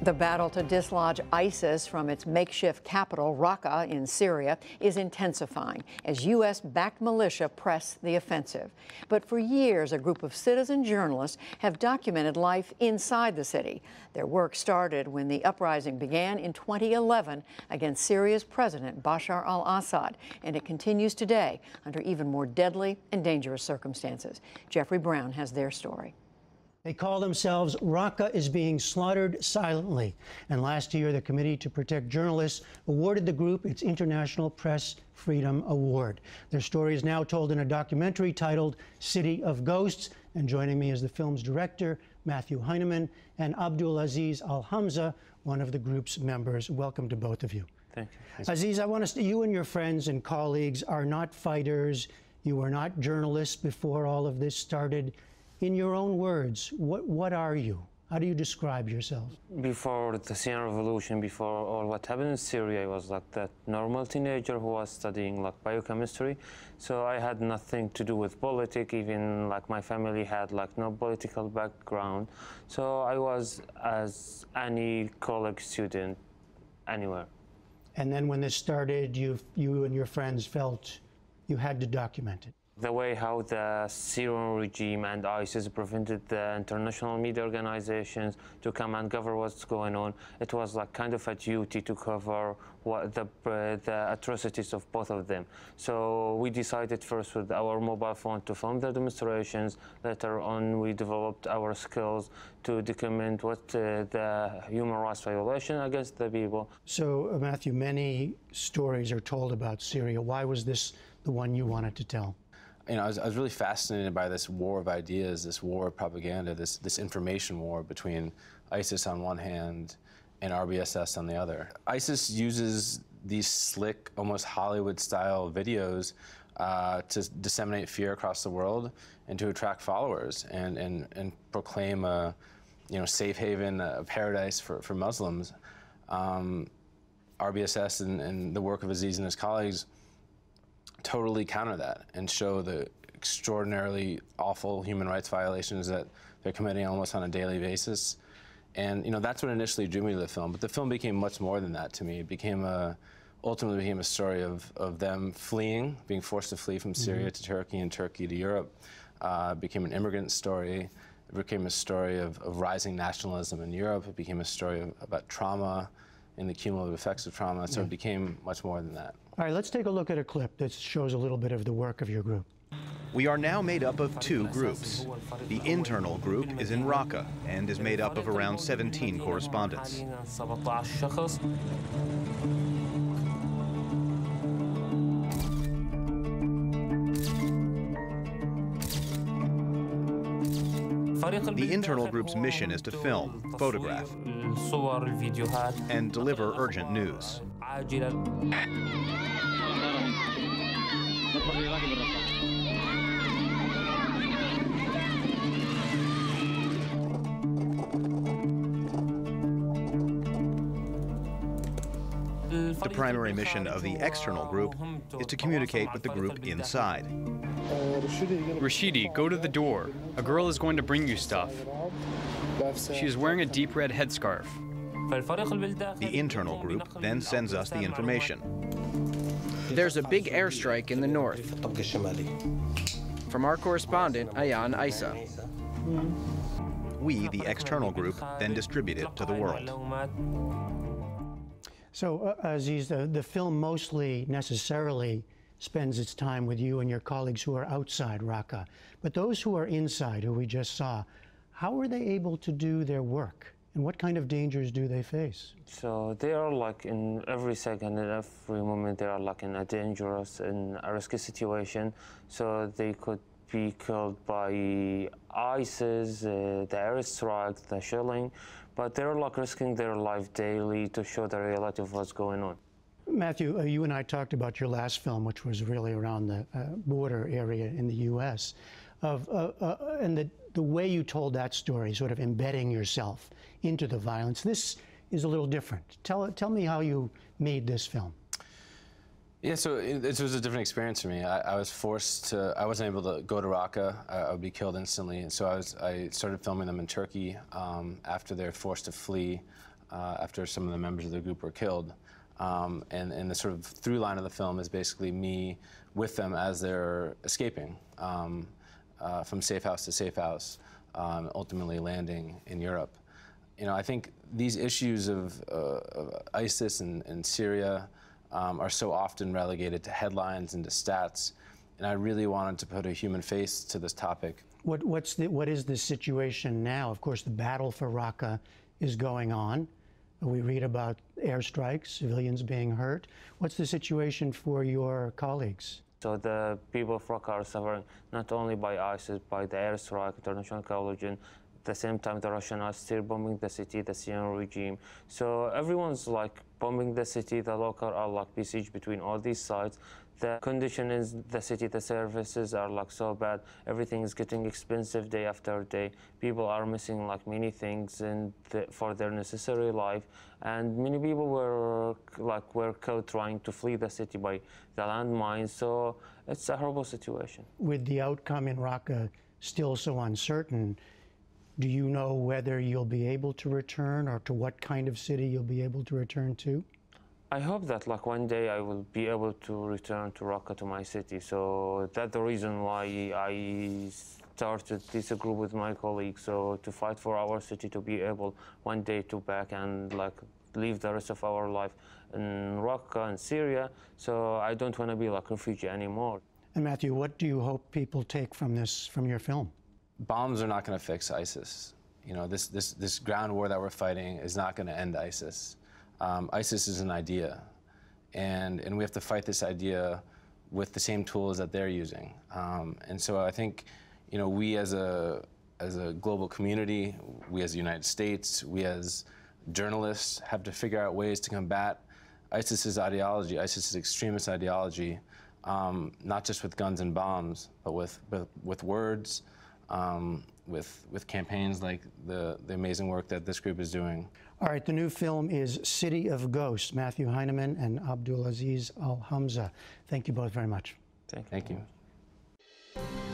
The battle to dislodge ISIS from its makeshift capital, Raqqa, in Syria, is intensifying as U.S.-backed militia press the offensive. But for years, a group of citizen journalists have documented life inside the city. Their work started when the uprising began in 2011 against Syria's president, Bashar al-Assad, and it continues today under even more deadly and dangerous circumstances. Jeffrey Brown has their story. They call themselves Raqqa is being slaughtered silently. And last year, the Committee to Protect Journalists awarded the group its International Press Freedom Award. Their story is now told in a documentary titled City of Ghosts. And joining me is the film's director, Matthew Heineman, and Abdulaziz Al-Hamza, one of the group's members. Welcome to both of you. Thank you. Aziz, I want to say you and your friends and colleagues are not fighters. You were not journalists before all of this started. In your own words, what are you? How do you describe yourself? Before the Syrian revolution, before all what happened in Syria, I was like that normal teenager who was studying like biochemistry. So I had nothing to do with politics, even like my family had like no political background. So I was as any college student anywhere. And then when this started, you and your friends felt you had to document it. The way how the Syrian regime and ISIS prevented the international media organizations to come and cover what's going on, it was like kind of a duty to cover what the atrocities of both of them. So we decided first with our mobile phone to film the demonstrations. Later on, we developed our skills to document what the human rights violation against the people. So, Matthew, many stories are told about Syria. Why was this the one you wanted to tell? You know, I was really fascinated by this war of ideas, this war of propaganda, this information war between ISIS on one hand and RBSS on the other. ISIS uses these slick, almost Hollywood-style videos to disseminate fear across the world and to attract followers and proclaim a safe haven, a paradise for Muslims. RBSS and the work of Aziz and his colleagues totally counter that and show the extraordinarily awful human rights violations that they're committing almost on a daily basis. And that's what initially drew me to the film. But the film became much more than that to me. It became ultimately became a story of them fleeing, being forced to flee from Syria to Turkey and Turkey to Europe. It became an immigrant story. It became a story of rising nationalism in Europe. It became a story about trauma and the cumulative effects of trauma. So it became much more than that. All right, let's take a look at a clip that shows a little bit of the work of your group. We are now made up of two groups. The internal group is in Raqqa and is made up of around 17 correspondents. The internal group's mission is to film, photograph, and deliver urgent news. The primary mission of the external group is to communicate with the group inside. Rashidi, go to the door. A girl is going to bring you stuff. She is wearing a deep red headscarf. The internal group then sends us the information. There's a big airstrike in the north. From our correspondent, Ayan Isa. We, the external group, then distribute it to the world. So, Aziz, the film mostly necessarily spends its time with you and your colleagues who are outside Raqqa. But those who are inside, who we just saw, how are they able to do their work? And what kind of dangers do they face? So they are like in every second and every moment they are like in a dangerous and a risky situation. So they could be killed by ISIS, the airstrike, the shelling, but they're like risking their life daily to show the reality of what's going on. Matthew, you and I talked about your last film, which was really around the border area in the U.S., and the way you told that story, sort of embedding yourself into the violence. This is a little different. Tell me how you made this film. Yeah, so it was a different experience for me. I was forced to, I wasn't able to go to Raqqa. I would be killed instantly. And so I started filming them in Turkey after they're forced to flee after some of the members of the group were killed. And the sort of through line of the film is basically me with them as they're escaping from safe house to safe house, ultimately landing in Europe. You know, I think these issues of ISIS and Syria are so often relegated to headlines and to stats, and I really wanted to put a human face to this topic. What is the situation now? Of course, the battle for Raqqa is going on. We read about airstrikes, civilians being hurt. What's the situation for your colleagues? So the people of Raqqa are suffering not only by ISIS, by the airstrike, international coalition. At the same time, the Russians are still bombing the city, the Syrian regime. So everyone's like bombing the city. The local are like besieged between all these sides. The condition in the city, the services are like so bad. Everything is getting expensive day after day. People are missing like many things for their necessary life. And many people were killed trying to flee the city by the landmines. So it's a horrible situation. With the outcome in Raqqa still so uncertain, do you know whether you'll be able to return or to what kind of city you'll be able to return to? I hope that like one day I will be able to return to Raqqa, to my city. So that's the reason why I started this group with my colleagues, so to fight for our city, to be able one day to back and like live the rest of our life in Raqqa and Syria. So I don't want to be like a refugee anymore. And Matthew, what do you hope people take from your film? Bombs are not going to fix ISIS. You know, this ground war that we're fighting is not going to end ISIS. ISIS is an idea, and we have to fight this idea with the same tools that they're using. And so I think, you know, we as a global community, we as the United States, we as journalists have to figure out ways to combat ISIS's ideology, ISIS's extremist ideology, not just with guns and bombs, but with words, with campaigns like the amazing work that this group is doing. All right, the new film is City of Ghosts, Matthew Heineman and Abdulaziz Al-Hamza. Thank you both very much. Thank you. Thank you.